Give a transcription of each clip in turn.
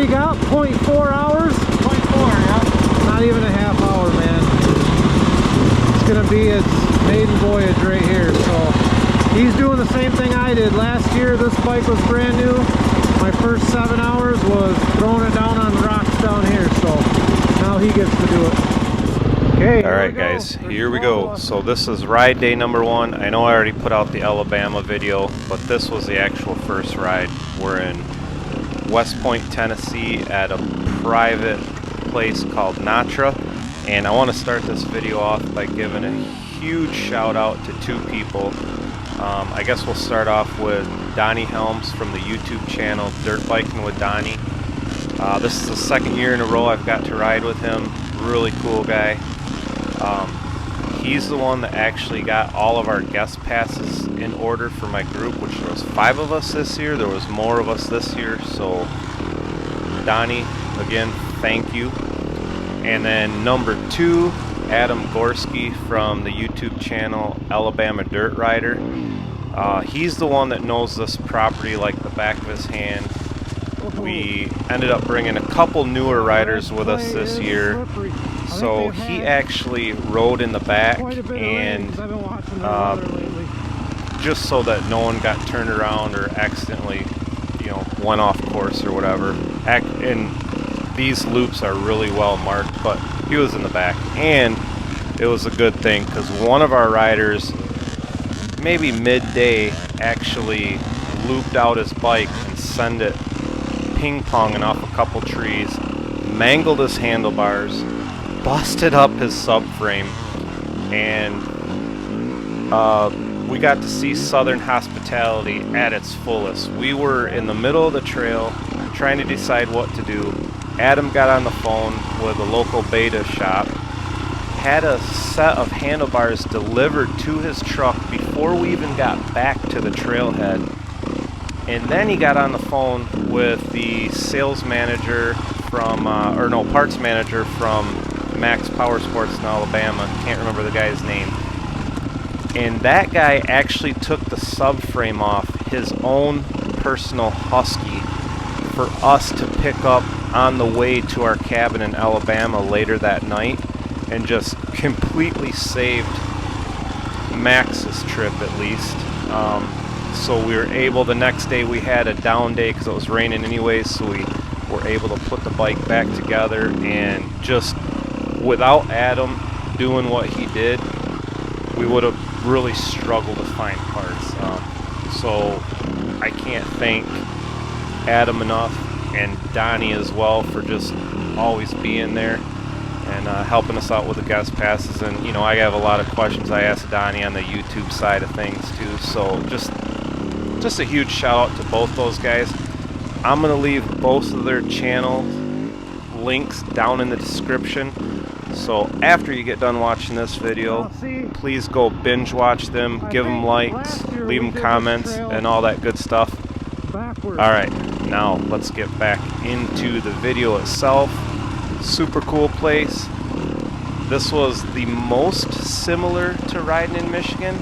he got? 0.4 hours? 0.4, yeah. Not even a half hour, man. It's gonna be its maiden voyage right here. So he's doing the same thing I did. Last year this bike was brand new. My first 7 hours was throwing it down on rocks down here. So now he gets to do it. Okay, all right guys, here we go. So this is ride day number 1. I know I already put out the Alabama video, but this was the actual first ride. We're in West Pointe, Tennessee at a private place called Natra, and I want to start this video off by giving a huge shout out to 2 people. I guess we'll start off with Donnie Helms from the YouTube channel Dirt Biking with Donnie. This is the 2nd year in a row I've got to ride with him. Really cool guy. He's the one that actually got all of our guest passes in order for my group, which there was 5 of us this year. There was more of us this year, so Donnie, again, thank you. And then number 2, Adam Gorski from the YouTube channel Alabama Dirt Rider. He's the one that knows this property like the back of his hand. We ended up bringing a couple newer riders with us this year, so he actually rode in the back, and just so that no one got turned around or accidentally, you know, went off course or whatever. And these loops are really well marked, but he was in the back, and it was a good thing because one of our riders, maybe midday, actually looped out his bike and sent it ping-ponging off a couple trees, mangled his handlebars, busted up his subframe, and we got to see Southern hospitality at its fullest. We were in the middle of the trail trying to decide what to do. Adam got on the phone with a local beta shop, had a set of handlebars delivered to his truck before we even got back to the trailhead. And then he got on the phone with the sales manager from, parts manager from Max Power Sports in Alabama. Can't remember the guy's name. And that guy actually took the subframe off his own personal Husky for us to pick up on the way to our cabin in Alabama later that night, and just completely saved Max's trip at least. So we were able, the next day we had a down day because it was raining anyways, so we were able to put the bike back together, and just without Adam doing what he did, we would have really struggled to find parts. So I can't thank Adam enough, and Donnie as well, for just always being there and helping us out with the guest passes. And you know, I have a lot of questions I asked Donnie on the YouTube side of things too, so just a huge shout out to both those guys. I'm gonna leave both of their channel links down in the description, so after you get done watching this video, please go binge watch them, give them likes, leave them comments, and all that good stuff. Alright, now let's get back into the video itself. Super cool place. This was the most similar to riding in Michigan,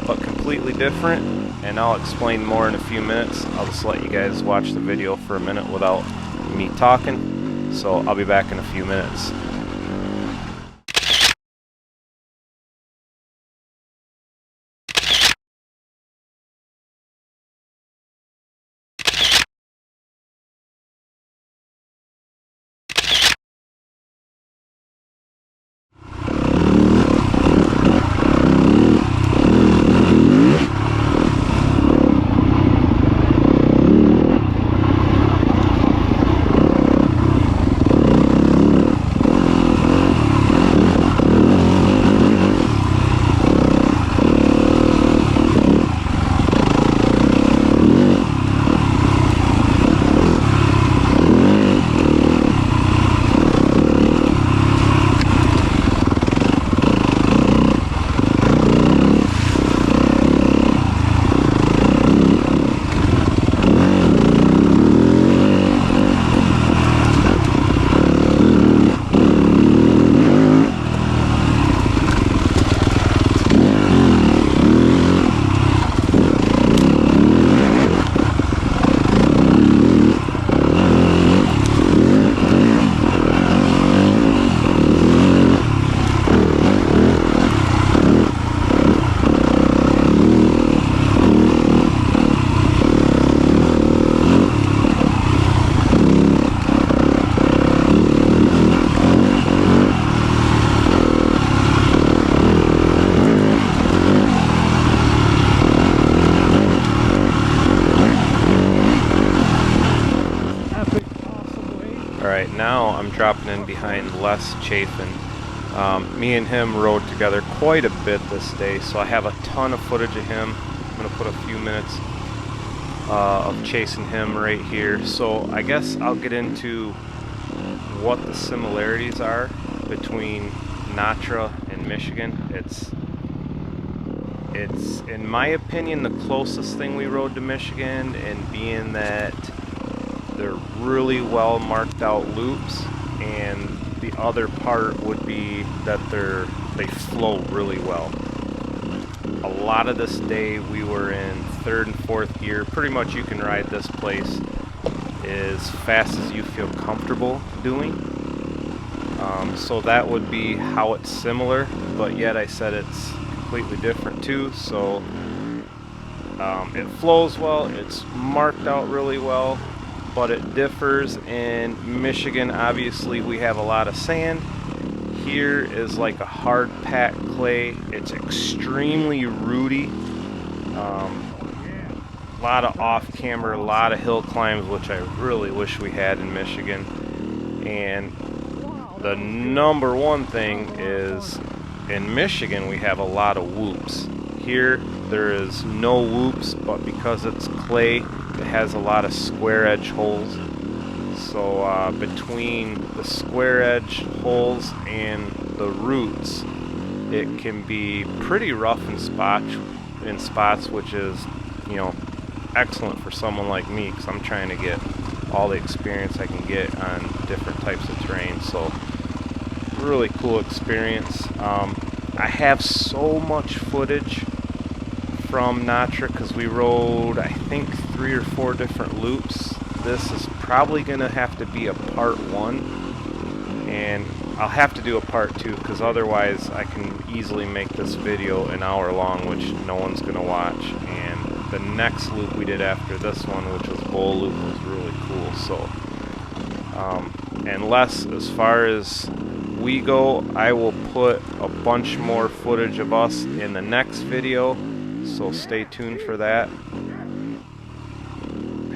but completely different, and I'll explain more in a few minutes. I'll just let you guys watch the video for a minute without me talking, so I'll be back in a few minutes. Alright, now I'm dropping in behind Les Chafin. Me and him rode together quite a bit this day, so I have a ton of footage of him. I'm going to put a few minutes of chasing him right here. So I guess I'll get into what the similarities are between Natra and Michigan. It's in my opinion the closest thing we rode to Michigan, and being that they're really well marked out loops, and the other part would be that they flow really well. A lot of this day we were in third and fourth gear. Pretty much you can ride this place as fast as you feel comfortable doing. So that would be how it's similar, but yet I said it's completely different too. So it flows well, it's marked out really well, but it differs. In Michigan, obviously we have a lot of sand. Here is like a hard packed clay. It's extremely rooty. A lot of off-camber, a lot of hill climbs, which I really wish we had in Michigan. And the number one thing is, in Michigan we have a lot of whoops. Here there is no whoops, but because it's clay, it has a lot of square edge holes. So between the square edge holes and the roots, it can be pretty rough in spots, which is, you know, excellent for someone like me, because I'm trying to get all the experience I can get on different types of terrain. So really cool experience. I have so much footage from Natra because we rode, I think, 3 or 4 different loops. This is probably gonna have to be a part 1, and I'll have to do a part 2 because otherwise I can easily make this video an hour long, which no one's gonna watch. And the next loop we did after this one, which was Bowl Loop, was really cool. So and Les, as far as we go, I will put a bunch more footage of us in the next video, so stay tuned for that.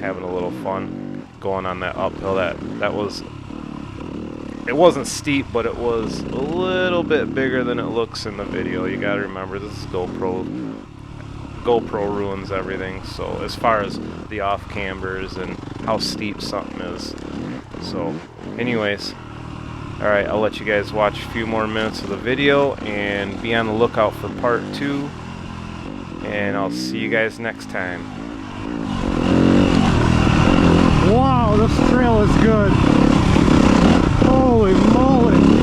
Having a little fun going on that uphill. It wasn't steep, but it was a little bit bigger than it looks in the video. You gotta remember, this is GoPro ruins everything, so as far as the off cambers and how steep something is. So anyways, alright, I'll let you guys watch a few more minutes of the video and be on the lookout for part 2, and I'll see you guys next time. Wow, this trail is good. Holy moly.